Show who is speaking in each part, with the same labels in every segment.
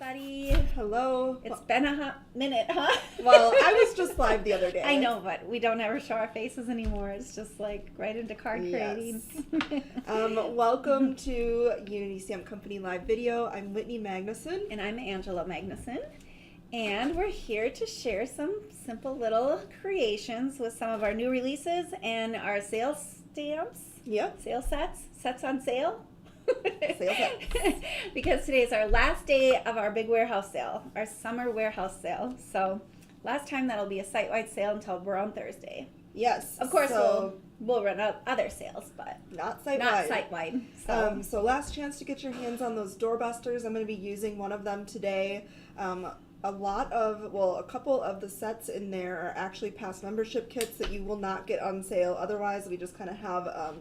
Speaker 1: everybody.
Speaker 2: Hello.
Speaker 1: It's been a hot minute, huh?
Speaker 2: Well, I was just live the other day.
Speaker 1: I know, but we don't ever show our faces anymore. It's just like right into card creating.
Speaker 2: Yes. Welcome to Unity Stamp Company live video. I'm Whitney Magnuson.
Speaker 1: And I'm Angela Magnuson. And we're here to share some simple little creations with some of our new releases and our sales stamps.
Speaker 2: Yep.
Speaker 1: Sale sets on sale.
Speaker 2: Sale sets.
Speaker 1: Because today is our last day of our big warehouse sale, our summer warehouse sale. So last time that'll be a site-wide sale until around Thursday.
Speaker 2: Yes.
Speaker 1: Of course, we'll run out other sales, but
Speaker 2: not site-wide.
Speaker 1: Not site-wide.
Speaker 2: So last chance to get your hands on those doorbusters. I'm going to be using one of them today. A couple of the sets in there are actually past membership kits that you will not get on sale. Otherwise, we just kind of have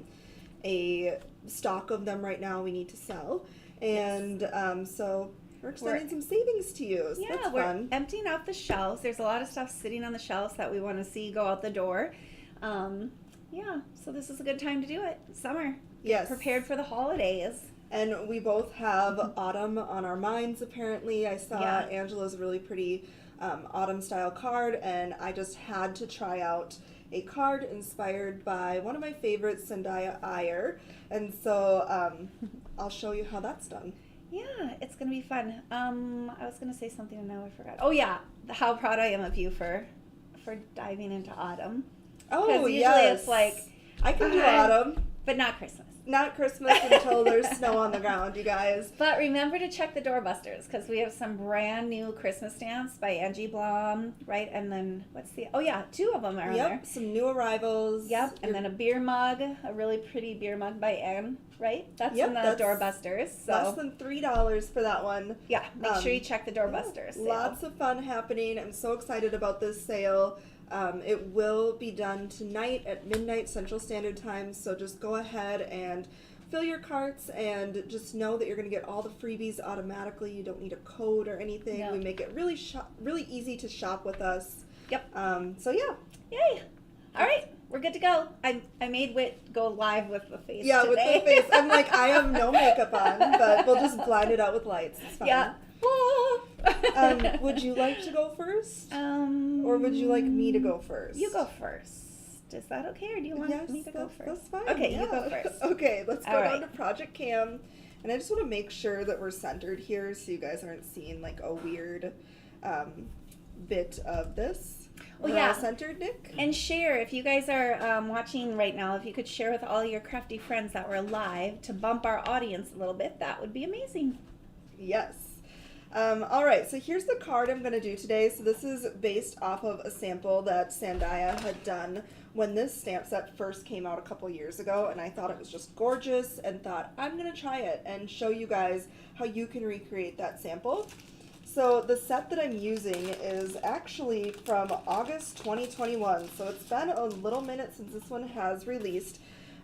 Speaker 2: a stock of them right now we need to sell. And so we're extending some savings to you. So that's
Speaker 1: we're emptying out the shelves. There's a lot of stuff sitting on the shelves that we want to see go out the door. So this is a good time to do it. Summer.
Speaker 2: Yes.
Speaker 1: Prepared for the holidays.
Speaker 2: And we both have autumn on our minds, apparently. I saw Angela's really pretty autumn-style card, and I just had to try out a card inspired by one of my favorites, Zendaya Iyer. And so I'll show you how that's done.
Speaker 1: Yeah, it's going to be fun. I was going to say something and now I forgot. Oh, yeah, how proud I am of you for diving into autumn.
Speaker 2: Oh,
Speaker 1: usually it's like...
Speaker 2: I can do autumn.
Speaker 1: But not Christmas.
Speaker 2: Not Christmas until there's snow on the ground, you guys.
Speaker 1: But remember to check the doorbusters because we have some brand new Christmas stamps by Angie Blom, right? And then two of them are on there.
Speaker 2: Yep, some new arrivals.
Speaker 1: Yep, and then a beer mug, a really pretty beer mug by Anne, right? That's in the doorbusters. So.
Speaker 2: Less than $3 for that one.
Speaker 1: Yeah, make sure you check the doorbusters.
Speaker 2: Lots of fun happening. I'm so excited about this sale. It will be done tonight at midnight Central Standard Time, so just go ahead and fill your carts and just know that you're going to get all the freebies automatically. You don't need a code or anything. No. We make it really easy to shop with us.
Speaker 1: Yep.
Speaker 2: Yay!
Speaker 1: All right, we're good to go. I made Whit go live with the face
Speaker 2: today.
Speaker 1: With
Speaker 2: the face. I'm like, I have no makeup on, but we'll just blind it out with lights. It's fine.
Speaker 1: Yeah.
Speaker 2: Would you like to go first? Or would you like me to go first?
Speaker 1: You go first. Is that okay, or do you want me to go first?
Speaker 2: That's fine.
Speaker 1: Okay, you go first.
Speaker 2: Okay, let's go down to Project Cam. And I just want to make sure that we're centered here so you guys aren't seeing like a weird bit of this. All centered, Nick?
Speaker 1: And share, if you guys are watching right now, if you could share with all your crafty friends that were live to bump our audience a little bit, that would be amazing.
Speaker 2: Yes. All right, so here's the card I'm going to do today. So this is based off of a sample that Zendaya had done when this stamp set first came out a couple years ago, and I thought it was just gorgeous and thought I'm going to try it and show you guys how you can recreate that sample. So the set that I'm using is actually from August 2021, so it's been a little minute since this one has released.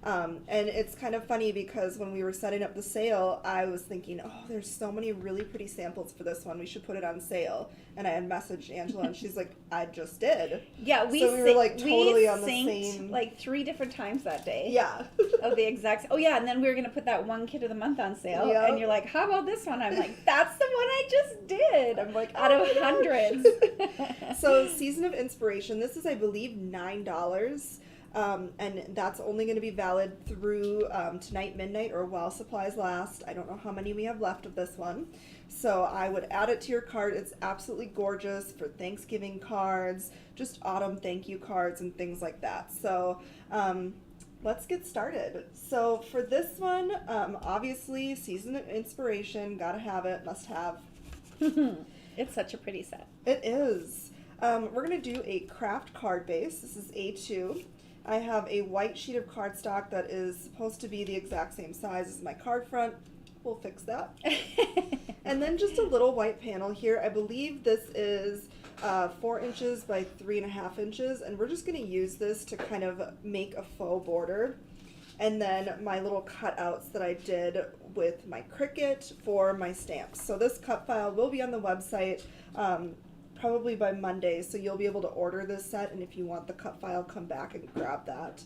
Speaker 2: And it's kind of funny because when we were setting up the sale, I was thinking, oh, there's so many really pretty samples for this one. We should put it on sale. And I had messaged Angela, and she's like, I just did.
Speaker 1: Yeah, we
Speaker 2: were like totally on the
Speaker 1: same. Like 3 different times that day.
Speaker 2: Yeah.
Speaker 1: Of the exact. Oh yeah, and then we were gonna put that one kit of the month on sale, and you're like, how about this one? I'm like, that's the one I just did. I'm like, out of hundreds.
Speaker 2: So Season of Inspiration. This is, I believe, $9. And that's only going to be valid through tonight midnight or while supplies last. I don't know how many we have left of this one. So I would add it to your card. It's absolutely gorgeous for Thanksgiving cards, just autumn thank you cards and things like that. So let's get started. So for this one, obviously Season of Inspiration, gotta have it, must have.
Speaker 1: It's such a pretty set.
Speaker 2: It is. We're going to do a craft card base. This is A2. I have a white sheet of cardstock that is supposed to be the exact same size as my card front. We'll fix that. And then just a little white panel here. I believe this is 4 inches by 3.5 inches, and we're just going to use this to kind of make a faux border. And then my little cutouts that I did with my Cricut for my stamps. So this cut file will be on the website probably by Monday, so you'll be able to order this set, and if you want the cut file, come back and grab that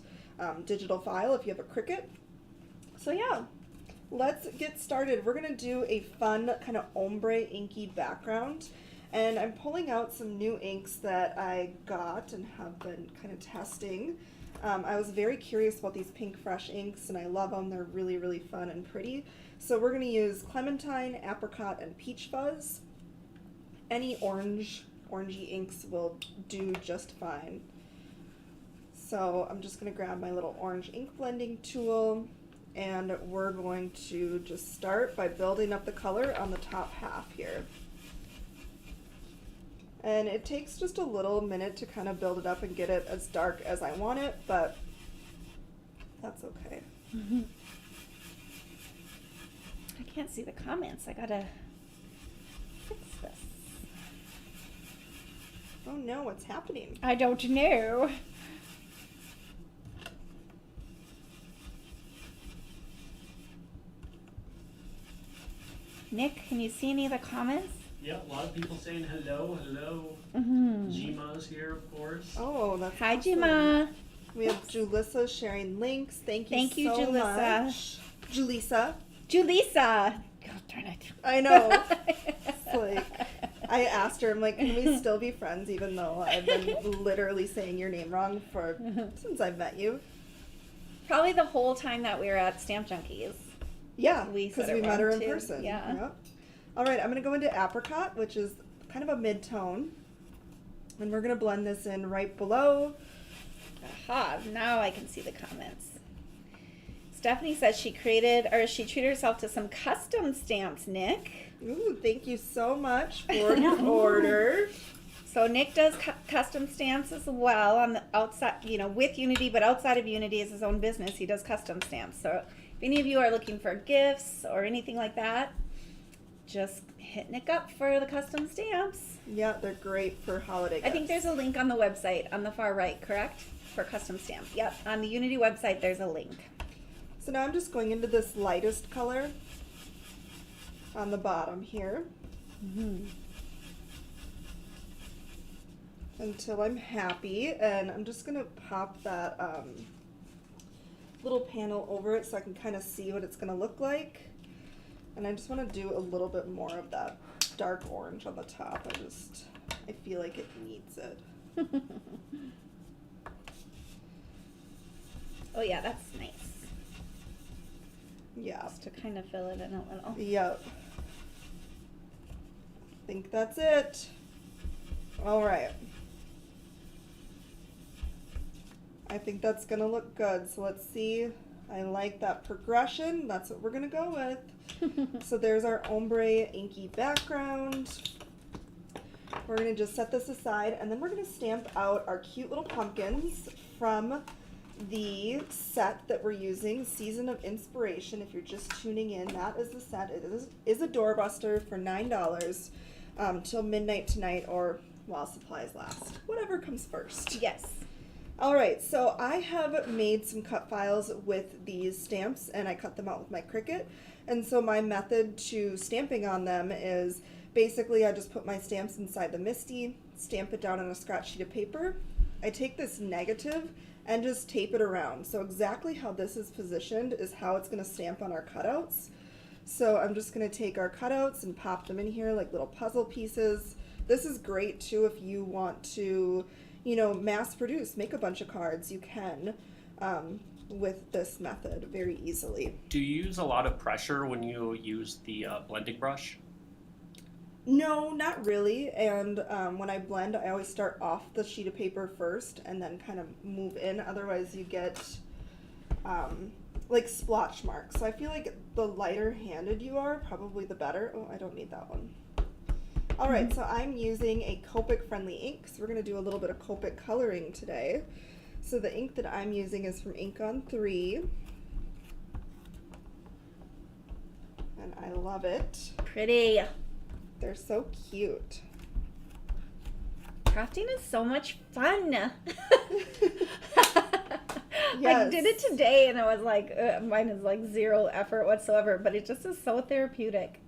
Speaker 2: digital file if you have a Cricut. So yeah, let's get started. We're going to do a fun kind of ombre inky background. And I'm pulling out some new inks that I got and have been kind of testing. I was very curious about these Pink Fresh inks, and I love them. They're really, really fun and pretty. So we're going to use Clementine, Apricot, and Peach Fuzz. Any orangey inks will do just fine. So I'm just going to grab my little orange ink blending tool, and we're going to just start by building up the color on the top half here. And it takes just a little minute to kind of build it up and get it as dark as I want it, but that's okay.
Speaker 1: Mm-hmm. I can't see the comments. I gotta fix this.
Speaker 2: Oh no, what's happening?
Speaker 1: I don't know. Nick, can you see any of the comments?
Speaker 3: Yeah, a lot of people saying hello, hello.
Speaker 1: Mm-hmm.
Speaker 3: Jima's here, of course.
Speaker 2: Oh, that's
Speaker 1: Hi,
Speaker 2: awesome.
Speaker 1: Jima.
Speaker 2: We have Julissa sharing links. Thank you so
Speaker 1: Julissa.
Speaker 2: much. Julissa.
Speaker 1: Julissa. God darn it.
Speaker 2: I know. It's like, I asked her, I'm like, can we still be friends even though I've been literally saying your name wrong since I've met you?
Speaker 1: Probably the whole time that we were at Stamp Junkies.
Speaker 2: Yeah,
Speaker 1: We
Speaker 2: because
Speaker 1: said
Speaker 2: we
Speaker 1: it
Speaker 2: met her
Speaker 1: wrong,
Speaker 2: in
Speaker 1: too.
Speaker 2: person.
Speaker 1: Yeah.
Speaker 2: Yep. All right, I'm going to go into Apricot, which is kind of a mid-tone. And we're going to blend this in right below.
Speaker 1: Aha, now I can see the comments. Stephanie says she treated herself to some custom stamps, Nick.
Speaker 2: Ooh, thank you so much for your order.
Speaker 1: So Nick does custom stamps as well on the outside, with Unity, but outside of Unity is his own business. He does custom stamps. So if any of you are looking for gifts or anything like that, just hit Nick up for the custom stamps.
Speaker 2: Yeah, they're great for holiday gifts.
Speaker 1: I think there's a link on the website on the far right, correct? For custom stamps. Yep, on the Unity website there's a link.
Speaker 2: So now I'm just going into this lightest color on the bottom here.
Speaker 1: Mm-hmm.
Speaker 2: Until I'm happy, and I'm just gonna pop that little panel over it so I can kind of see what it's gonna look like. And I just want to do a little bit more of that dark orange on the top. I feel like it needs it.
Speaker 1: Oh yeah, that's nice.
Speaker 2: Yeah.
Speaker 1: Just to kind of fill it in a little.
Speaker 2: Yep. I think that's it. All right. I think that's gonna look good. So let's see. I like that progression. That's what we're gonna go with. So there's our ombre inky background. We're gonna just set this aside, and then we're gonna stamp out our cute little pumpkins from the set that we're using, Season of Inspiration. If you're just tuning in, that is the set. It is a doorbuster for $9 till midnight tonight, or while supplies last. Whatever comes first.
Speaker 1: Yes.
Speaker 2: All right, so I have made some cut files with these stamps, and I cut them out with my Cricut. And so my method to stamping on them is basically I just put my stamps inside the MISTI, stamp it down on a scratch sheet of paper. I take this negative and just tape it around. So exactly how this is positioned is how it's going to stamp on our cutouts. So I'm just going to take our cutouts and pop them in here like little puzzle pieces. This is great too if you want to, mass produce, make a bunch of cards. You can with this method very easily.
Speaker 3: Do you use a lot of pressure when you use the blending brush?
Speaker 2: No, not really. And when I blend, I always start off the sheet of paper first and then kind of move in. Otherwise, you get like splotch marks. So I feel like the lighter handed you are, probably the better. Oh, I don't need that one. All right, so I'm using a Copic friendly ink. So we're going to do a little bit of Copic coloring today. So the ink that I'm using is from Ink on 3. And I love it.
Speaker 1: Pretty.
Speaker 2: They're so cute.
Speaker 1: Crafting is so much fun. I
Speaker 2: Yes.
Speaker 1: did it today and I was like, mine is like zero effort whatsoever, but it just is so therapeutic.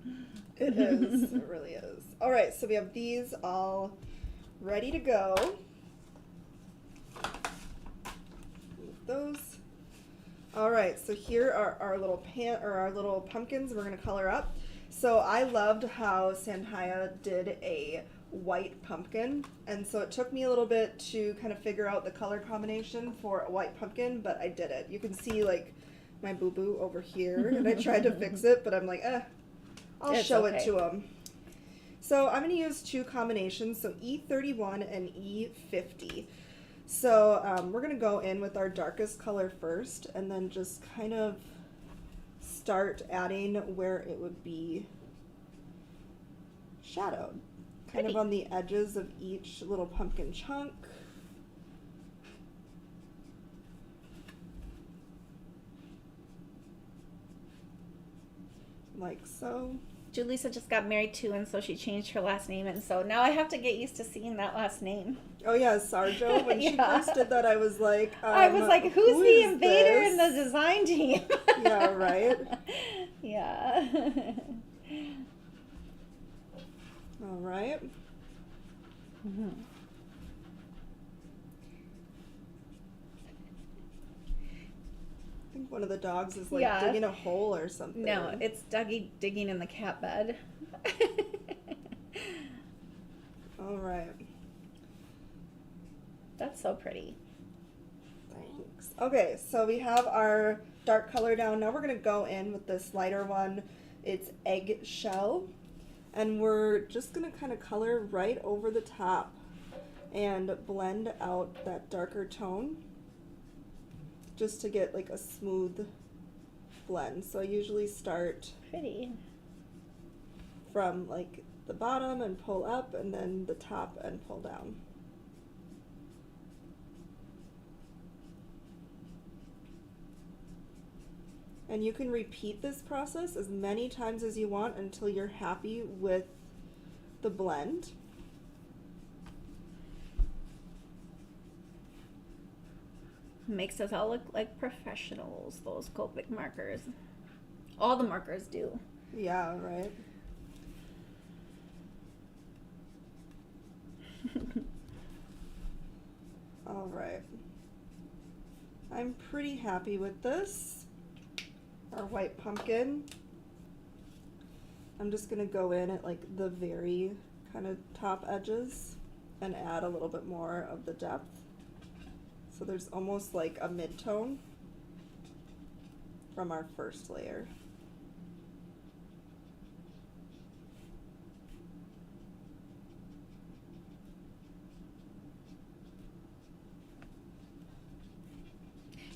Speaker 2: It is. It really is. All right, so we have these all ready to go. Move those All right, so here are our little pumpkins we're gonna color up. So I loved how Sandhya did a white pumpkin, and so it took me a little bit to kind of figure out the color combination for a white pumpkin, but I did it. You can see like my boo-boo over here, and I tried to fix it, but I'm like, I'll show it to him. So I'm going to use two combinations, so E31 and E50. So we're going to go in with our darkest color first, and then just kind of start adding where it would be shadowed. Kind of on the edges of each little pumpkin chunk. Like so.
Speaker 1: Julissa just got married too, and so she changed her last name, and so now I have to get used to seeing that last name.
Speaker 2: Oh yeah, Sarjo. When she first did that, I was like,
Speaker 1: who's the invader in the design team?
Speaker 2: Yeah, right.
Speaker 1: Yeah.
Speaker 2: All right.
Speaker 1: Mm-hmm.
Speaker 2: I think one of the dogs is like digging a hole or something.
Speaker 1: No, it's Dougie digging in the cat bed.
Speaker 2: All right.
Speaker 1: That's so pretty.
Speaker 2: Thanks. Okay, so we have our dark color down. Now we're going to go in with this lighter one. It's eggshell. And we're just going to kind of color right over the top and blend out that darker tone just to get like a smooth blend. So I usually start
Speaker 1: Pretty.
Speaker 2: from like the bottom and pull up, and then the top and pull down. And you can repeat this process as many times as you want until you're happy with the blend.
Speaker 1: Makes us all look like professionals, those Copic markers. All the markers do.
Speaker 2: Yeah, right. All right. I'm pretty happy with this. Our white pumpkin. I'm just gonna go in at like the very kind of top edges and add a little bit more of the depth. So there's almost like a mid-tone from our first layer.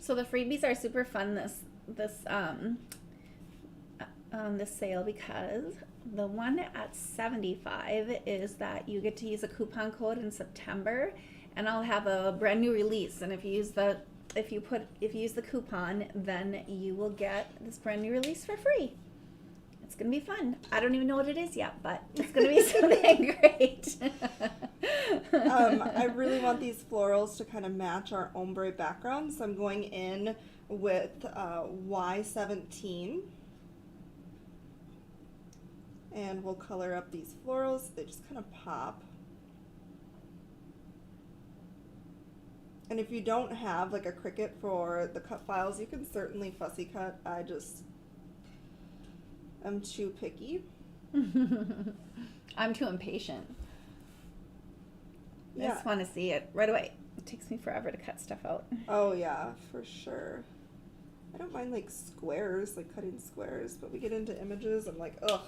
Speaker 1: So the freebies are super fun this sale, because the one at 75 is that you get to use a coupon code in September, and I'll have a brand new release, and if you use the coupon, then you will get this brand new release for free. It's gonna be fun. I don't even know what it is yet, but it's gonna be something great.
Speaker 2: I really want these florals to kind of match our ombre background, so I'm going in with Y17, and we'll color up these florals. They just kind of pop. And if you don't have like a Cricut for the cut files, you can certainly fussy cut. I'm too picky.
Speaker 1: I'm too impatient. I
Speaker 2: Yeah.
Speaker 1: just want to see it right away. It takes me forever to cut stuff out.
Speaker 2: Oh yeah, for sure. I don't mind like squares, like cutting squares, but we get into images, I'm like, ugh.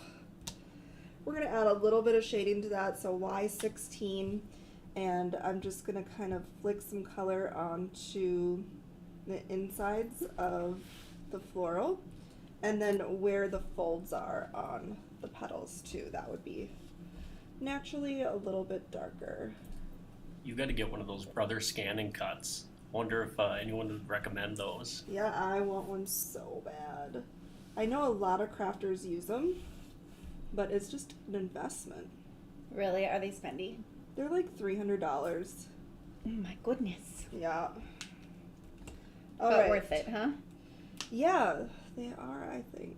Speaker 2: We're gonna add a little bit of shading to that, so Y16, and I'm just gonna kind of flick some color onto the insides of the floral, and then where the folds are on the petals too. That would be naturally a little bit darker.
Speaker 3: You got to get one of those brother scanning cuts. Wonder if anyone would recommend those.
Speaker 2: Yeah, I want one so bad. I know a lot of crafters use them, but it's just an investment.
Speaker 1: Really? Are they spendy?
Speaker 2: They're like $300.
Speaker 1: Oh my goodness.
Speaker 2: Yeah.
Speaker 1: But worth it, huh?
Speaker 2: Yeah, they are, I think.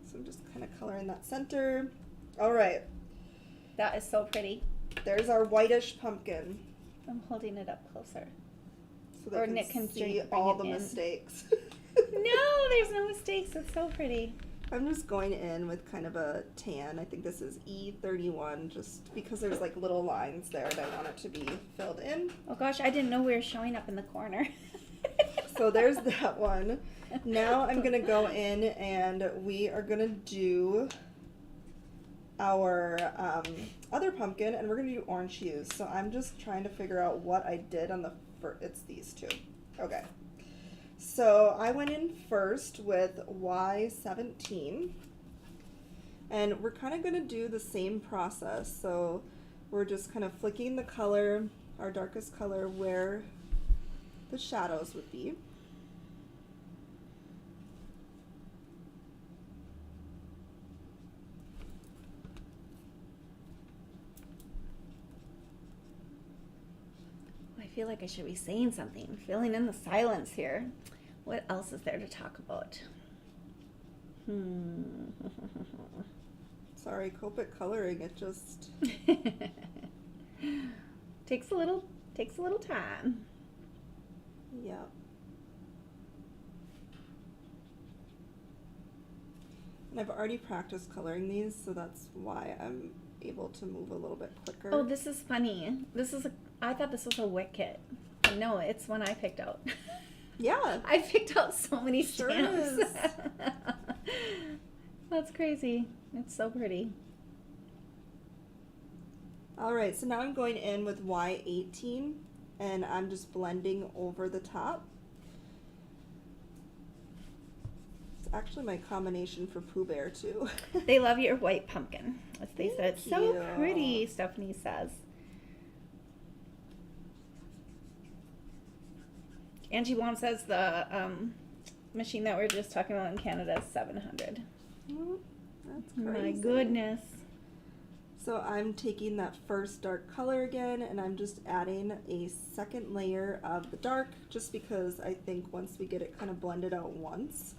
Speaker 2: So I'm just kind of coloring that center. All right.
Speaker 1: That is so pretty.
Speaker 2: There's our whitish pumpkin.
Speaker 1: I'm holding it up closer.
Speaker 2: So they
Speaker 1: Or
Speaker 2: can
Speaker 1: Nick can
Speaker 2: see
Speaker 1: bring
Speaker 2: all
Speaker 1: it
Speaker 2: the
Speaker 1: in.
Speaker 2: mistakes.
Speaker 1: No, there's no mistakes. It's so pretty.
Speaker 2: I'm just going in with kind of a tan. I think this is E31 just because there's like little lines there and I want it to be filled in.
Speaker 1: Oh gosh, I didn't know we were showing up in the corner.
Speaker 2: So there's that one. Now I'm going to go in and we are going to do our other pumpkin and we're going to do orange hues. So I'm just trying to figure out what I did on the it's these two. Okay. So I went in first with Y17 and we're kind of going to do the same process. So we're just kind of flicking the color, our darkest color, where the shadows would be.
Speaker 1: I feel like I should be saying something, filling in the silence here. What else is there to talk about?
Speaker 2: Sorry, Copic Coloring, it just...
Speaker 1: takes a little time.
Speaker 2: Yeah. And I've already practiced coloring these, so that's why I'm able to move a little bit quicker.
Speaker 1: Oh, this is funny. I thought this was a Whit kit. No, it's one I picked out.
Speaker 2: Yeah.
Speaker 1: I picked out so many
Speaker 2: Sure
Speaker 1: stamps.
Speaker 2: is.
Speaker 1: That's crazy. It's so pretty.
Speaker 2: All right, so now I'm going in with Y18 and I'm just blending over the top. It's actually my combination for Pooh Bear too.
Speaker 1: They love your white pumpkin. As they said, it's so
Speaker 2: Thank
Speaker 1: pretty,
Speaker 2: you.
Speaker 1: Stephanie says. Angie Wong says the machine that we were just talking about in Canada is $700.
Speaker 2: That's crazy.
Speaker 1: My goodness.
Speaker 2: So I'm taking that first dark color again and I'm just adding a second layer of the dark just because I think once we get it kind of blended out once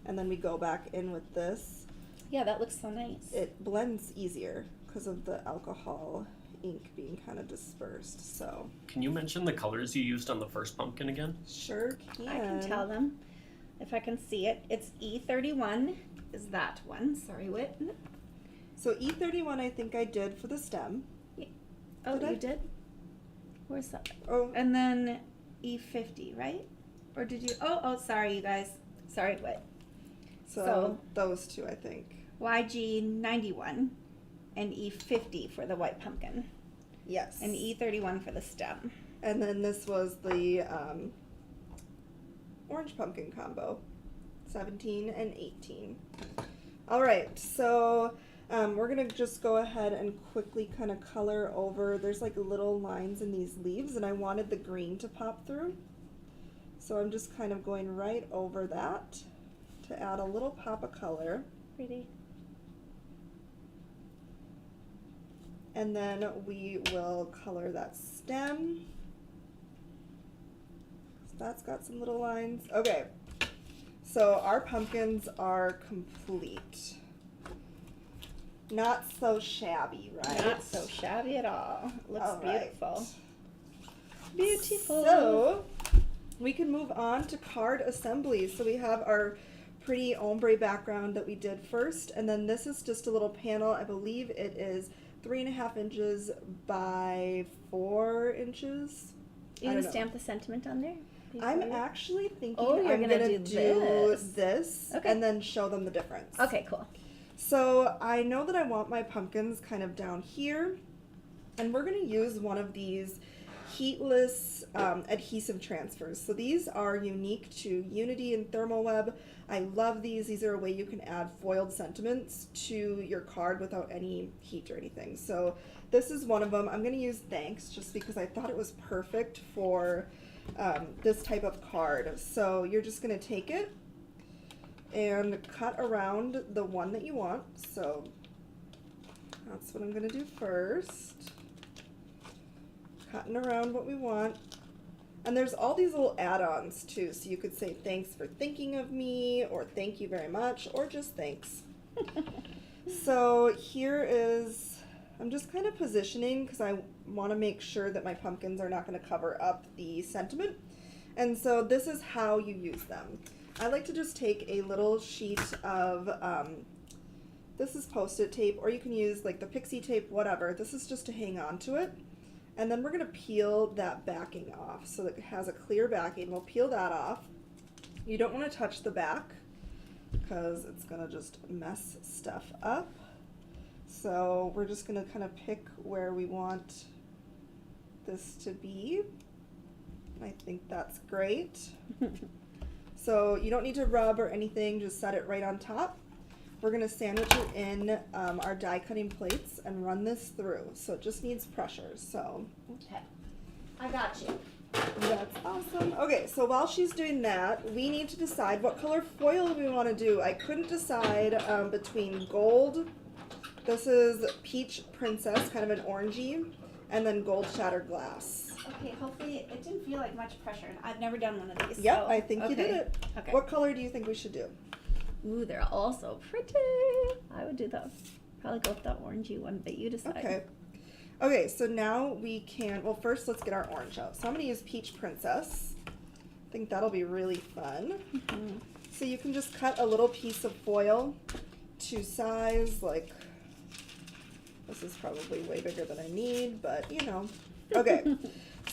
Speaker 2: and then we go back in with this,
Speaker 1: Yeah, that looks so nice.
Speaker 2: it blends easier because of the alcohol ink being kind of dispersed. So
Speaker 3: Can you mention the colors you used on the first pumpkin again?
Speaker 2: sure can.
Speaker 1: I can tell them if I can see it. It's E31 is that one. Sorry, Whit.
Speaker 2: So E31 I think I did for the stem.
Speaker 1: Oh,
Speaker 2: Did I?
Speaker 1: you did? Where's that?
Speaker 2: Oh,
Speaker 1: And then E50, right? Or did you? Oh, sorry, you guys. Sorry, Whit.
Speaker 2: so those two I think.
Speaker 1: YG91 and E50 for the white pumpkin.
Speaker 2: Yes.
Speaker 1: And E31 for the stem.
Speaker 2: And then this was the orange pumpkin combo, 17 and 18. All right, so we're gonna just go ahead and quickly kind of color over. There's like little lines in these leaves and I wanted the green to pop through. So I'm just kind of going right over that to add a little pop of color.
Speaker 1: Pretty.
Speaker 2: And then we will color that stem. So that's got some little lines. Okay, so our pumpkins are complete. Not so shabby, right?
Speaker 1: Not so shabby at all. Looks
Speaker 2: All right.
Speaker 1: beautiful. Beautiful.
Speaker 2: So we can move on to card assemblies. So we have our pretty ombre background that we did first, and then this is just a little panel. I believe it is 3.5 inches by 4 inches.
Speaker 1: You
Speaker 2: I
Speaker 1: gonna
Speaker 2: don't know.
Speaker 1: stamp the sentiment on there?
Speaker 2: I'm
Speaker 1: before you-
Speaker 2: actually thinking
Speaker 1: Oh, you're
Speaker 2: I'm
Speaker 1: gonna
Speaker 2: gonna
Speaker 1: do
Speaker 2: this
Speaker 1: Okay.
Speaker 2: and then show them the difference.
Speaker 1: Okay, cool.
Speaker 2: So I know that I want my pumpkins kind of down here, and we're gonna use one of these Heatless adhesive transfers. So these are unique to Unity and Thermoweb. I love these. These are a way you can add foiled sentiments to your card without any heat or anything. So this is one of them. I'm gonna use Thanks just because I thought it was perfect for this type of card. So you're just gonna take it and cut around the one that you want. So that's what I'm gonna do first. Cutting around what we want. And there's all these little add-ons too. So you could say thanks for thinking of me, or thank you very much, or just thanks. So here is, I'm just kind of positioning because I want to make sure that my pumpkins are not going to cover up the sentiment. And so this is how you use them. I like to just take a little sheet of, this is Post-it tape, or you can use like the pixie tape, whatever. This is just to hang on to it. And then we're going to peel that backing off so that it has a clear backing. We'll peel that off. You don't want to touch the back because it's going to just mess stuff up. So we're just going to kind of pick where we want this to be. I think that's great. So you don't need to rub or anything, just set it right on top. We're going to sandwich it in our die cutting plates and run this through. So it just needs pressure. So
Speaker 1: Okay. I got you.
Speaker 2: that's awesome. Okay, so while she's doing that, we need to decide what color foil we want to do. I couldn't decide between gold. This is Peach Princess, kind of an orangey, and then gold shattered glass.
Speaker 1: Okay, hopefully it didn't feel like much pressure. I've never done one of these.
Speaker 2: Yep,
Speaker 1: so,
Speaker 2: I think you did
Speaker 1: okay.
Speaker 2: it.
Speaker 1: Okay.
Speaker 2: What color do you think we should do?
Speaker 1: Ooh, they're all so pretty. I would do the, probably go with the orangey one, but you decide.
Speaker 2: Okay. Okay, so now we can, well, first let's get our orange out. So I'm going to use Peach Princess. I think that'll be really fun.
Speaker 1: Mm-hmm.
Speaker 2: So you can just cut a little piece of foil to size, like, this is probably way bigger than I need, but you know. Okay,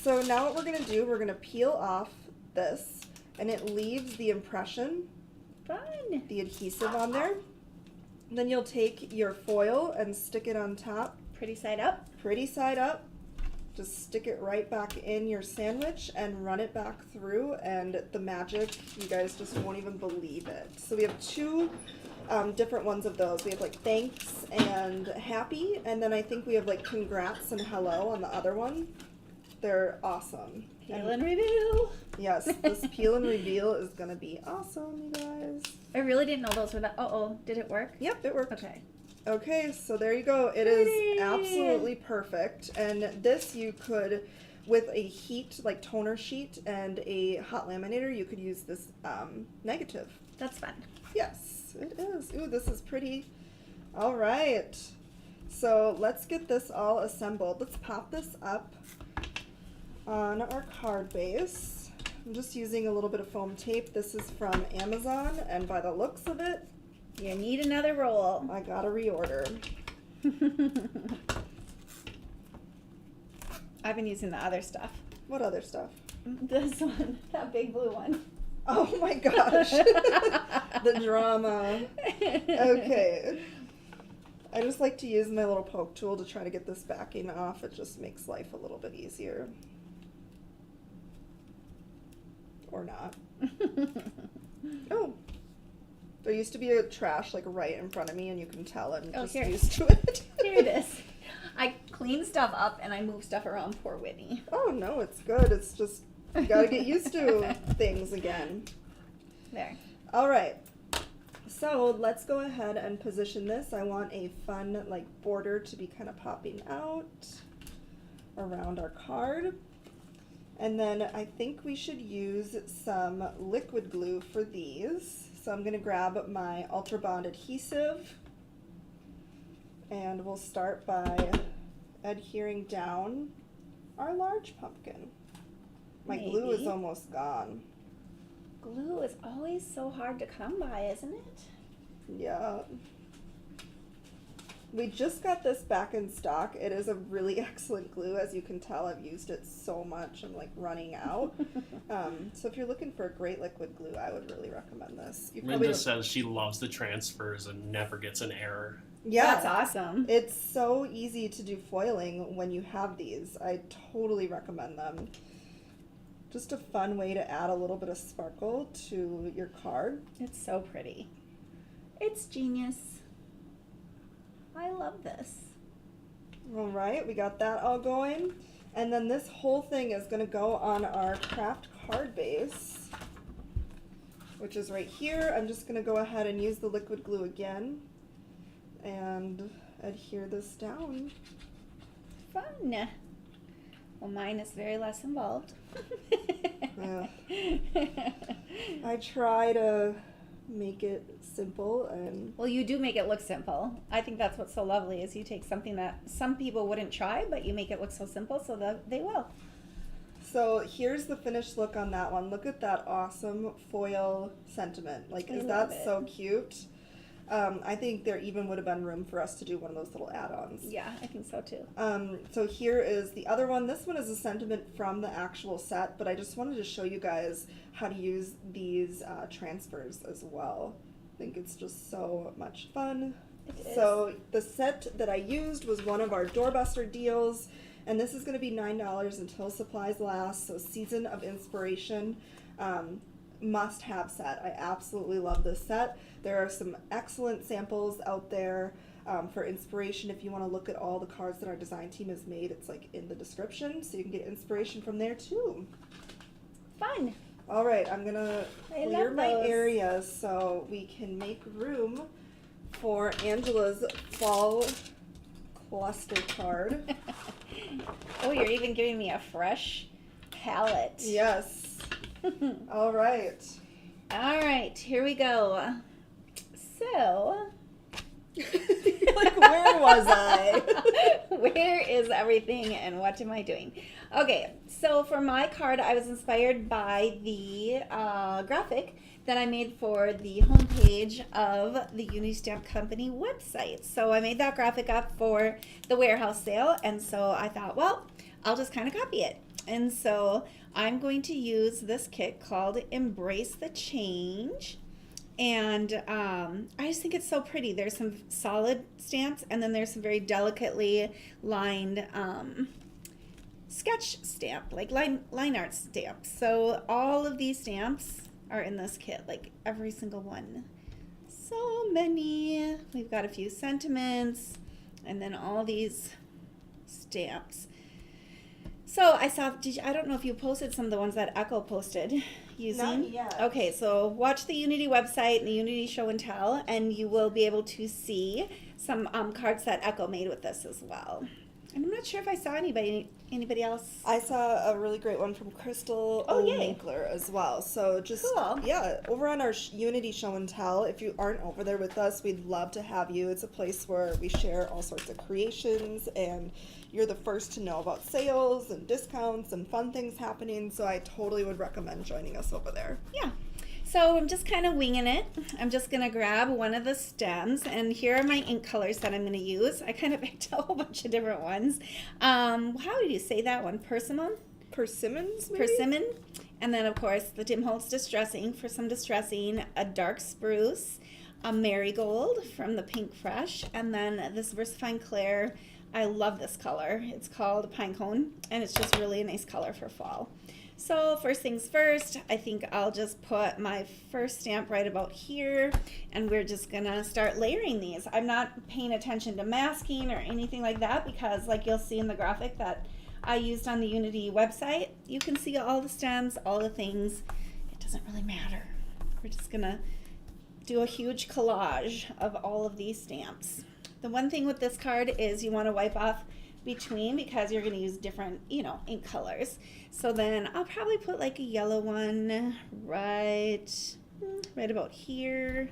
Speaker 2: so now what we're going to do, we're going to peel off this, and it leaves the impression,
Speaker 1: Fun.
Speaker 2: the adhesive on there. Then you'll take your foil and stick it on top,
Speaker 1: Pretty side up.
Speaker 2: pretty side up. Just stick it right back in your sandwich and run it back through, and the magic, you guys just won't even believe it. So we have two different ones of those. We have like thanks and happy, and then I think we have like congrats and hello on the other one. They're awesome.
Speaker 1: Peel and reveal.
Speaker 2: Yes, this peel and reveal is gonna be awesome, you guys.
Speaker 1: I really didn't know those were that. Uh-oh, did it work?
Speaker 2: Yep, it worked.
Speaker 1: Okay.
Speaker 2: Okay, so there you go. It
Speaker 1: Pretty.
Speaker 2: is absolutely perfect. And this you could, with a heat, like toner sheet and a hot laminator, you could use this negative.
Speaker 1: That's fun.
Speaker 2: Yes, it is. Ooh, this is pretty. All right. So let's get this all assembled. Let's pop this up on our card base. I'm just using a little bit of foam tape. This is from Amazon, and by the looks of it,
Speaker 1: You need another roll.
Speaker 2: I gotta reorder.
Speaker 1: I've been using the other stuff.
Speaker 2: What other stuff?
Speaker 1: This one, that big blue one.
Speaker 2: Oh my gosh. The drama. Okay. I just like to use my little poke tool to try to get this backing off. It just makes life a little bit easier. Or not. Oh. There used to be a trash like right in front of me, and you can tell I'm just
Speaker 1: here.
Speaker 2: used to it.
Speaker 1: Here it is. I clean stuff up and I move stuff around. Poor Whitney.
Speaker 2: Oh no, it's good. It's just, you gotta get used to things again.
Speaker 1: There.
Speaker 2: All right. So let's go ahead and position this. I want a fun like border to be kind of popping out around our card. And then I think we should use some liquid glue for these. So I'm going to grab my Ultra Bond adhesive, and we'll start by adhering down our large pumpkin. My glue is
Speaker 1: Maybe.
Speaker 2: almost gone.
Speaker 1: Glue is always so hard to come by, isn't it?
Speaker 2: Yeah. We just got this back in stock. It is a really excellent glue. As you can tell, I've used it so much. I'm like running out. So if you're looking for a great liquid glue, I would really recommend this. You
Speaker 3: Linda
Speaker 2: don't-
Speaker 3: says she loves the transfers and never gets an error.
Speaker 2: yeah,
Speaker 1: That's awesome.
Speaker 2: it's so easy to do foiling when you have these. I totally recommend them. Just a fun way to add a little bit of sparkle to your card.
Speaker 1: It's so pretty. It's genius. I love this.
Speaker 2: All right, we got that all going. And then this whole thing is going to go on our craft card base, which is right here. I'm just going to go ahead and use the liquid glue again and adhere this down.
Speaker 1: Fun. Well, mine is very less involved.
Speaker 2: Yeah. I try to make it simple and
Speaker 1: Well, you do make it look simple. I think that's what's so lovely is you take something that some people wouldn't try, but you make it look so simple so that they will.
Speaker 2: So here's the finished look on that one. Look at that awesome foil sentiment. Like,
Speaker 1: I
Speaker 2: is
Speaker 1: love
Speaker 2: that
Speaker 1: it.
Speaker 2: so cute? I think there even would have been room for us to do one of those little add-ons.
Speaker 1: Yeah, I think so too.
Speaker 2: So here is the other one. This one is a sentiment from the actual set, but I just wanted to show you guys how to use these transfers as well. I think it's just so much fun.
Speaker 1: It is.
Speaker 2: So the set that I used was one of our doorbuster deals, and this is going to be $9 until supplies last. So Season of Inspiration, must-have set. I absolutely love this set. There are some excellent samples out there for inspiration. If you want to look at all the cards that our design team has made, it's like in the description, so you can get inspiration from there too.
Speaker 1: Fun.
Speaker 2: All right, I'm gonna
Speaker 1: I
Speaker 2: clear
Speaker 1: love
Speaker 2: my
Speaker 1: those.
Speaker 2: areas so we can make room for Angela's fall cluster card.
Speaker 1: Oh, you're even giving me a fresh palette.
Speaker 2: Yes. All right.
Speaker 1: All right, here we go. So,
Speaker 2: Like, where was I?
Speaker 1: where is everything and what am I doing? Okay, so for my card, I was inspired by the graphic that I made for the homepage of the Unity Stamp Company website. So I made that graphic up for the warehouse sale, and so I thought, well, I'll just kind of copy it. And so I'm going to use this kit called Embrace the Change. And I just think it's so pretty. There's some solid stamps, and then there's some very delicately lined sketch stamp, like line art stamps. So all of these stamps are in this kit, like every single one. So many. We've got a few sentiments, and then all these stamps. So I saw, I don't know if you posted some of the ones that Echo posted using.
Speaker 2: Not yet.
Speaker 1: Okay, so watch the Unity website and the Unity Show and Tell, and you will be able to see some cards that Echo made with this as well. And I'm not sure if I saw anybody else.
Speaker 2: I saw a really great one from Crystal Winkler as well. So just,
Speaker 1: Cool.
Speaker 2: yeah, over on our Unity Show and Tell, if you aren't over there with us, we'd love to have you. It's a place where we share all sorts of creations, and you're the first to know about sales and discounts and fun things happening. So I totally would recommend joining us over there.
Speaker 1: Yeah. So I'm just kind of winging it. I'm just going to grab one of the stems, and here are my ink colors that I'm going to use. I kind of picked a whole bunch of different ones. How do you say that one? Persimmon?
Speaker 2: Persimmons, maybe?
Speaker 1: Persimmon. And then, of course, the Tim Holtz Distressing for some distressing, a dark spruce, a marigold from the Pink Fresh, and then this Versifying Clair. I love this color. It's called Pine Cone, and it's just really a nice color for fall. So first things first, I think I'll just put my first stamp right about here, and we're just gonna start layering these. I'm not paying attention to masking or anything like that, because like you'll see in the graphic that I used on the Unity website, you can see all the stems, all the things. It doesn't really matter. We're just gonna do a huge collage of all of these stamps. The one thing with this card is you want to wipe off between, because you're going to use different, ink colors. So then I'll probably put like a yellow one right about here.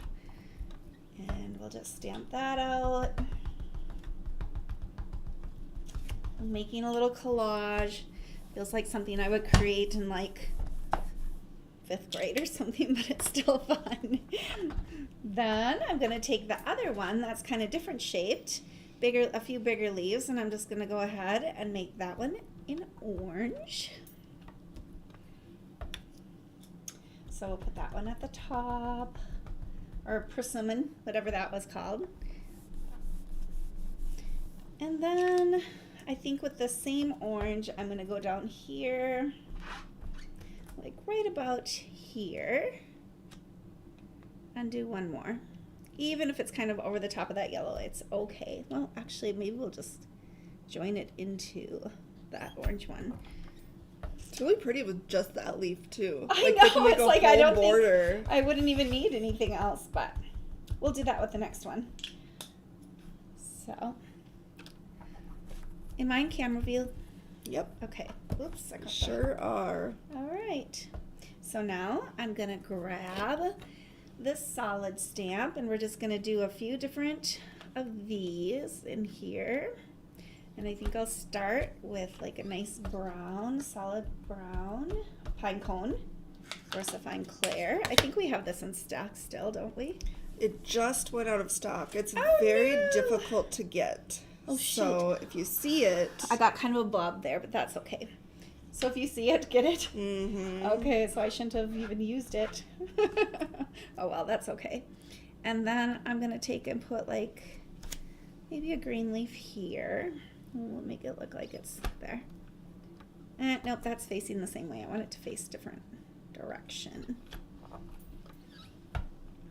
Speaker 1: And we'll just stamp that out. I'm making a little collage. Feels like something I would create in like 5th grade or something, but it's still fun. Then I'm going to take the other one that's kind of different shaped, a few bigger leaves, and I'm just going to go ahead and make that one in orange. So we'll put that one at the top, or persimmon, whatever that was called. And then I think with the same orange, I'm going to go down here, like right about here, and do one more. Even if it's kind of over the top of that yellow, it's okay. Well, actually, maybe we'll just join it into that orange one.
Speaker 2: It's really pretty with just that leaf too.
Speaker 1: I
Speaker 2: Like,
Speaker 1: know,
Speaker 2: they can make
Speaker 1: it's
Speaker 2: a
Speaker 1: like I
Speaker 2: whole
Speaker 1: don't
Speaker 2: border.
Speaker 1: think I wouldn't even need anything else, but we'll do that with the next one. So, am I in camera view?
Speaker 2: Yep.
Speaker 1: Okay. Oops, I got that.
Speaker 2: Sure are.
Speaker 1: All right. So now I'm going to grab this solid stamp, and we're just going to do a few different of these in here. And I think I'll start with like a nice brown, solid brown pine cone. Fine Claire. I think we have this in stock still, don't we?
Speaker 2: It just went out of stock. It's
Speaker 1: Oh,
Speaker 2: very
Speaker 1: no.
Speaker 2: difficult to get.
Speaker 1: Oh,
Speaker 2: so if you see it,
Speaker 1: I got kind of a blob there, but that's okay. So if you see it, get it?
Speaker 2: mm-hmm.
Speaker 1: Okay, so I shouldn't have even used it. Oh well, that's okay. And then I'm going to take and put like maybe a green leaf here. We'll make it look like it's there. Nope, that's facing the same way. I want it to face different direction.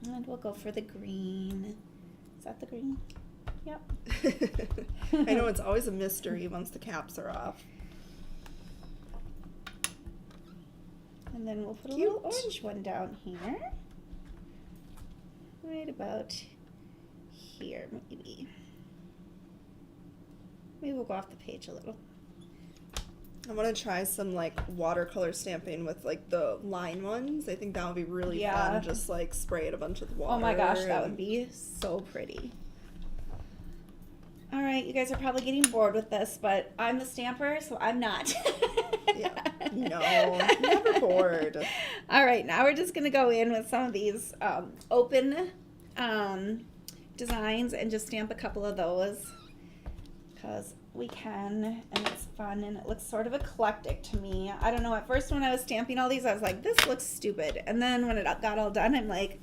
Speaker 1: And we'll go for the green. Is that the green? Yep.
Speaker 2: I know it's always a mystery once the caps are off.
Speaker 1: And then we'll put a
Speaker 2: Cute.
Speaker 1: little orange one down here. Right about here, maybe. Maybe we'll go off the page a little.
Speaker 2: I want to try some like watercolor stamping with like the line ones. I think that would be really
Speaker 1: Yeah.
Speaker 2: fun. Just like spray it a bunch with water.
Speaker 1: Oh my gosh, that would
Speaker 2: and-
Speaker 1: be so pretty. All right, you guys are probably getting bored with this, but I'm the stamper, so I'm not.
Speaker 2: Yeah. No, never bored.
Speaker 1: All right, now we're just gonna go in with some of these open designs and just stamp a couple of those because we can, and it's fun, and it looks sort of eclectic to me. I don't know, at first when I was stamping all these, I was like, this looks stupid. And then when it got all done, I'm like,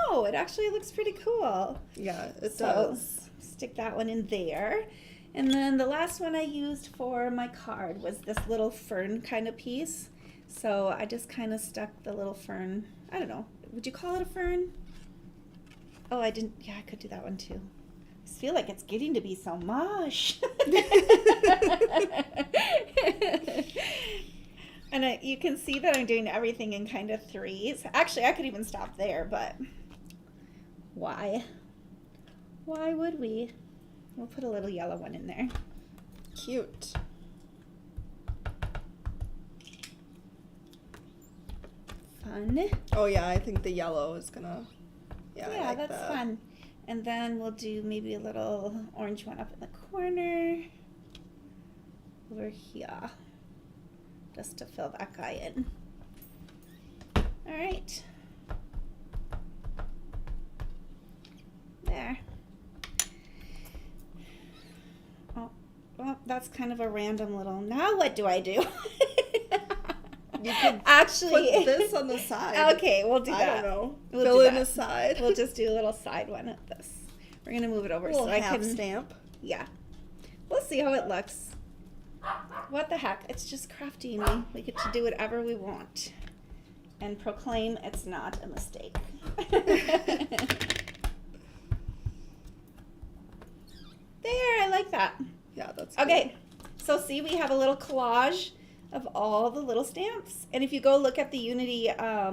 Speaker 1: no, it actually looks pretty cool.
Speaker 2: Yeah, it
Speaker 1: So,
Speaker 2: does.
Speaker 1: stick that one in there. And then the last one I used for my card was this little fern kind of piece. So I just kind of stuck the little fern, I don't know, would you call it a fern? Oh, I didn't, yeah, I could do that one too. I just feel like it's getting to be so much. And you can see that I'm doing everything in kind of threes. Actually, I could even stop there, but why? Why would we? We'll put a little yellow one in there.
Speaker 2: Cute.
Speaker 1: Fun.
Speaker 2: Oh yeah, I think the yellow is gonna. Yeah, I like
Speaker 1: that's
Speaker 2: that.
Speaker 1: fun. And then we'll do maybe a little orange one up in the corner. Over here. Just to fill that guy in. All right. There. Well, that's kind of a random little. Now what do I do?
Speaker 2: You could
Speaker 1: Actually,
Speaker 2: put this on the side.
Speaker 1: Okay, we'll do
Speaker 2: I
Speaker 1: that.
Speaker 2: don't know.
Speaker 1: We'll
Speaker 2: Fill
Speaker 1: do
Speaker 2: in
Speaker 1: that.
Speaker 2: a side.
Speaker 1: We'll just do a little side one at this. We're gonna move it over
Speaker 2: little
Speaker 1: so I
Speaker 2: half
Speaker 1: can.
Speaker 2: stamp.
Speaker 1: Yeah, we'll see how it looks. What the heck? It's just crafty me. We get to do whatever we want, and proclaim it's not a mistake. There, I like that.
Speaker 2: Yeah, that's
Speaker 1: Okay, so see, we have a little collage of all the little stamps. And if you go look at the Unity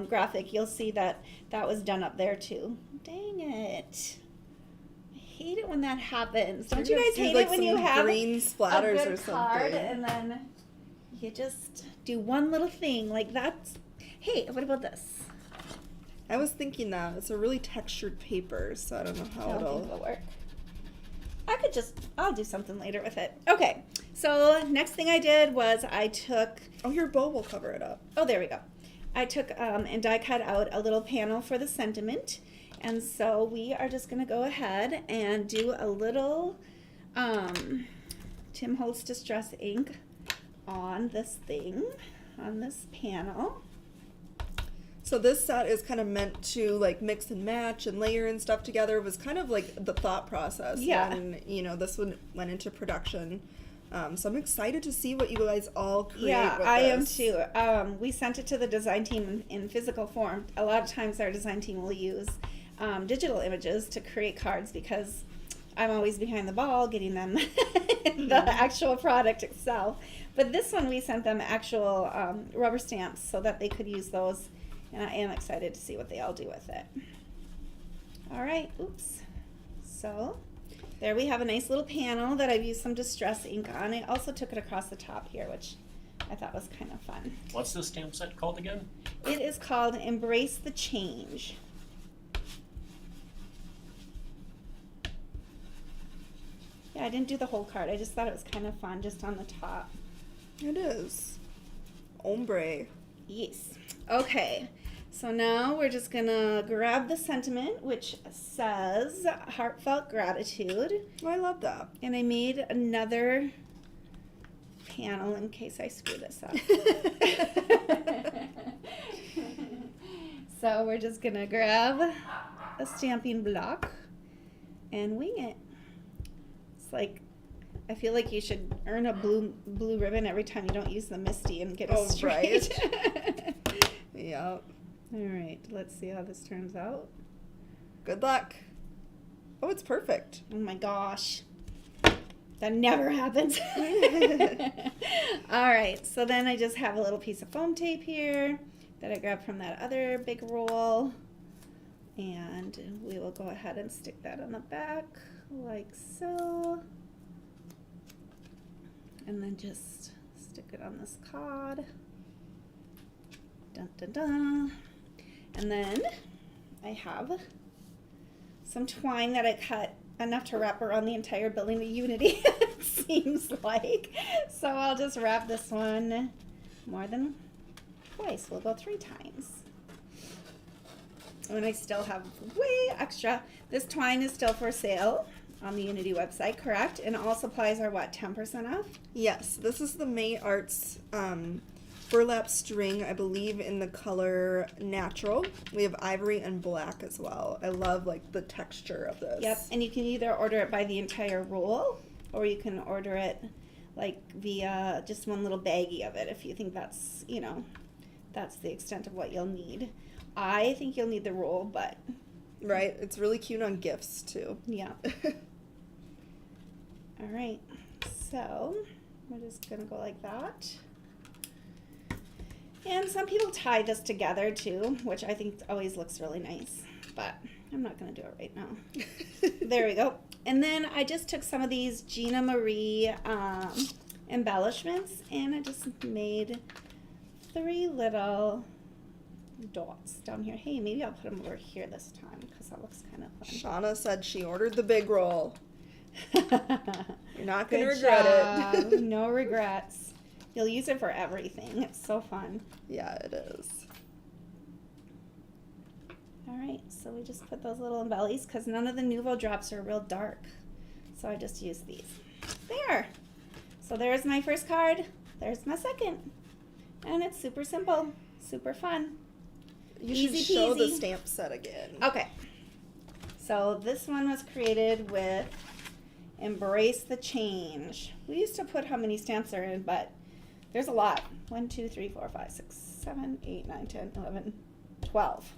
Speaker 1: graphic, you'll see that that was done up there too. Dang it. I hate it when that happens. Don't you
Speaker 2: You're
Speaker 1: guys
Speaker 2: gonna
Speaker 1: hate
Speaker 2: do,
Speaker 1: it when you
Speaker 2: some
Speaker 1: have
Speaker 2: green
Speaker 1: a
Speaker 2: splatters
Speaker 1: good
Speaker 2: or
Speaker 1: card
Speaker 2: something?
Speaker 1: and then you just do one little thing like that's, hey, what about this?
Speaker 2: I was thinking that it's a really textured paper, so I don't know
Speaker 1: I
Speaker 2: how
Speaker 1: don't think
Speaker 2: it'll.
Speaker 1: it'll work. I'll do something later with it. Okay, so next thing I did was I took,
Speaker 2: Oh, your bow will cover it up.
Speaker 1: oh, there we go. I took and die cut out a little panel for the sentiment. And so we are just going to go ahead and do a little Tim Holtz Distress ink on this thing, on this panel.
Speaker 2: So this set is kind of meant to like mix and match and layer and stuff together. It was kind of like the thought process
Speaker 1: Yeah.
Speaker 2: when, you know, this one went into production. So I'm excited to see what you guys all create
Speaker 1: Yeah,
Speaker 2: with
Speaker 1: I
Speaker 2: this.
Speaker 1: am too. We sent it to the design team in physical form. A lot of times our design team will use digital images to create cards because I'm always behind the ball getting them the actual product itself. But this one we sent them actual rubber stamps so that they could use those. And I am excited to see what they all do with it. All right, oops. So there we have a nice little panel that I've used some distress ink on. I also took it across the top here, which I thought was kind of fun.
Speaker 3: What's this stamp set called again?
Speaker 1: It is called Embrace the Change. Yeah, I didn't do the whole card. I just thought it was kind of fun just on the top.
Speaker 2: It is. Ombre.
Speaker 1: Yes. Okay. So now we're just going to grab the sentiment, which says heartfelt gratitude.
Speaker 2: Oh, I love that.
Speaker 1: And I made another panel in case I screw this up. So we're just going to grab a stamping block and wing it. It's like, I feel like you should earn a blue ribbon every time you don't use the Misty and get it straight.
Speaker 2: Right. Yep.
Speaker 1: All right, let's see how this turns out.
Speaker 2: Good luck. Oh, it's perfect.
Speaker 1: Oh my gosh. That never happens. All right, so then I just have a little piece of foam tape here that I grabbed from that other big roll. And we will go ahead and stick that on the back like so. And then just stick it on this card. Dun, dun, dun. And then I have some twine that I cut enough to wrap around the entire building of Unity, it seems like. So I'll just wrap this one more than twice. We'll go 3 times. And I still have way extra. This twine is still for sale on the Unity website, correct? And all supplies are what, 10% off?
Speaker 2: Yes, this is the May Arts burlap string, I believe in the color natural. We have ivory and black as well. I love like the texture of this.
Speaker 1: Yep, and you can either order it by the entire roll, or you can order it like via just one little baggie of it if you think that's, you know, that's the extent of what you'll need. I think you'll need the roll, but...
Speaker 2: Right, it's really cute on gifts too.
Speaker 1: Yeah. All right, so we're just gonna go like that. And some people tie this together too, which I think always looks really nice, but I'm not gonna do it right now. There we go. And then I just took some of these Gina Marie embellishments and I just made 3 little dots down here. Hey, maybe I'll put them over here this time because that looks kind of fun.
Speaker 2: Shauna said she ordered the big roll. You're not going to
Speaker 1: Good
Speaker 2: regret
Speaker 1: job.
Speaker 2: it.
Speaker 1: No regrets. You'll use it for everything. It's so fun.
Speaker 2: Yeah, it is.
Speaker 1: All right, so we just put those little embellies because none of the Nouveau drops are real dark. So I just use these. There. So there's my first card. There's my second. And it's super simple, super fun.
Speaker 2: You
Speaker 1: Easy
Speaker 2: should show the
Speaker 1: peasy.
Speaker 2: stamp set again.
Speaker 1: Okay. So this one was created with Embrace the Change. We used to put how many stamps are in, but there's a lot. 1, 2, 3, 4, 5, 6, 7, 8, 9, 10, 11, 12.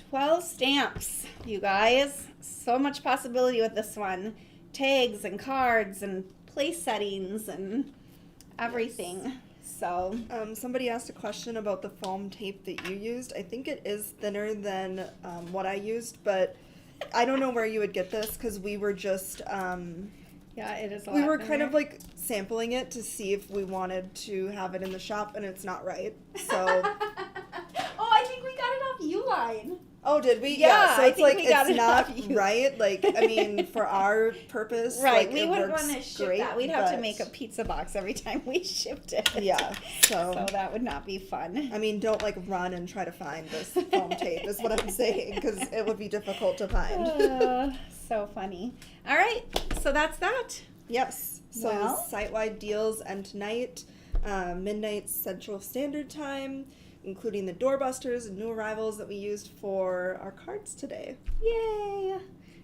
Speaker 1: 12 stamps, you guys. So much possibility with this one. Tags and cards and place settings and everything. Yes. So
Speaker 2: somebody asked a question about the foam tape that you used. I think it is thinner than what I used, but I don't know where you would get this because we were just
Speaker 1: yeah, it is.
Speaker 2: We were kind of like sampling it to see if we wanted to have it in the shop, and it's not right. So.
Speaker 1: Oh, I think we got it off Uline.
Speaker 2: Oh, did we?
Speaker 1: Yeah,
Speaker 2: so
Speaker 1: I
Speaker 2: it's
Speaker 1: think
Speaker 2: like
Speaker 1: we got
Speaker 2: it's
Speaker 1: it
Speaker 2: not
Speaker 1: off you.
Speaker 2: right. Like, I mean, for our purpose,
Speaker 1: right?
Speaker 2: like,
Speaker 1: We
Speaker 2: it
Speaker 1: wouldn't
Speaker 2: works
Speaker 1: want to ship
Speaker 2: great,
Speaker 1: that. We'd have to
Speaker 2: but-
Speaker 1: make a pizza box every time we shipped it.
Speaker 2: Yeah. So
Speaker 1: that would not be fun.
Speaker 2: I mean, don't like run and try to find this foam tape. Is what I'm saying, because it would be difficult to find.
Speaker 1: So funny. All right, so that's that.
Speaker 2: Yes. So
Speaker 1: Well-
Speaker 2: site-wide deals end tonight, midnight Central Standard Time, including the doorbusters and new arrivals that we used for our cards today.
Speaker 1: Yay!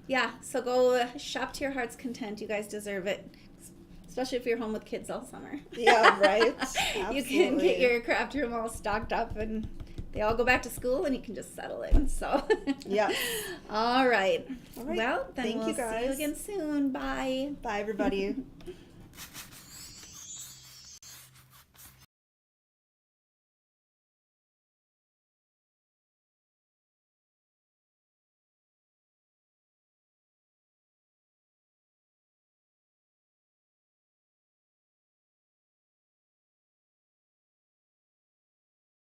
Speaker 1: Yeah, so go shop to your heart's content. You guys deserve it, especially if you're home with kids all summer.
Speaker 2: Yeah, right?
Speaker 1: You can get
Speaker 2: Absolutely.
Speaker 1: your craft room all stocked up and they all go back to school and you can just settle in. So
Speaker 2: Yes.
Speaker 1: All right.
Speaker 2: All right.
Speaker 1: Well, then
Speaker 2: Thank
Speaker 1: we'll
Speaker 2: you
Speaker 1: see you
Speaker 2: guys.
Speaker 1: again soon. Bye.
Speaker 2: Bye, everybody.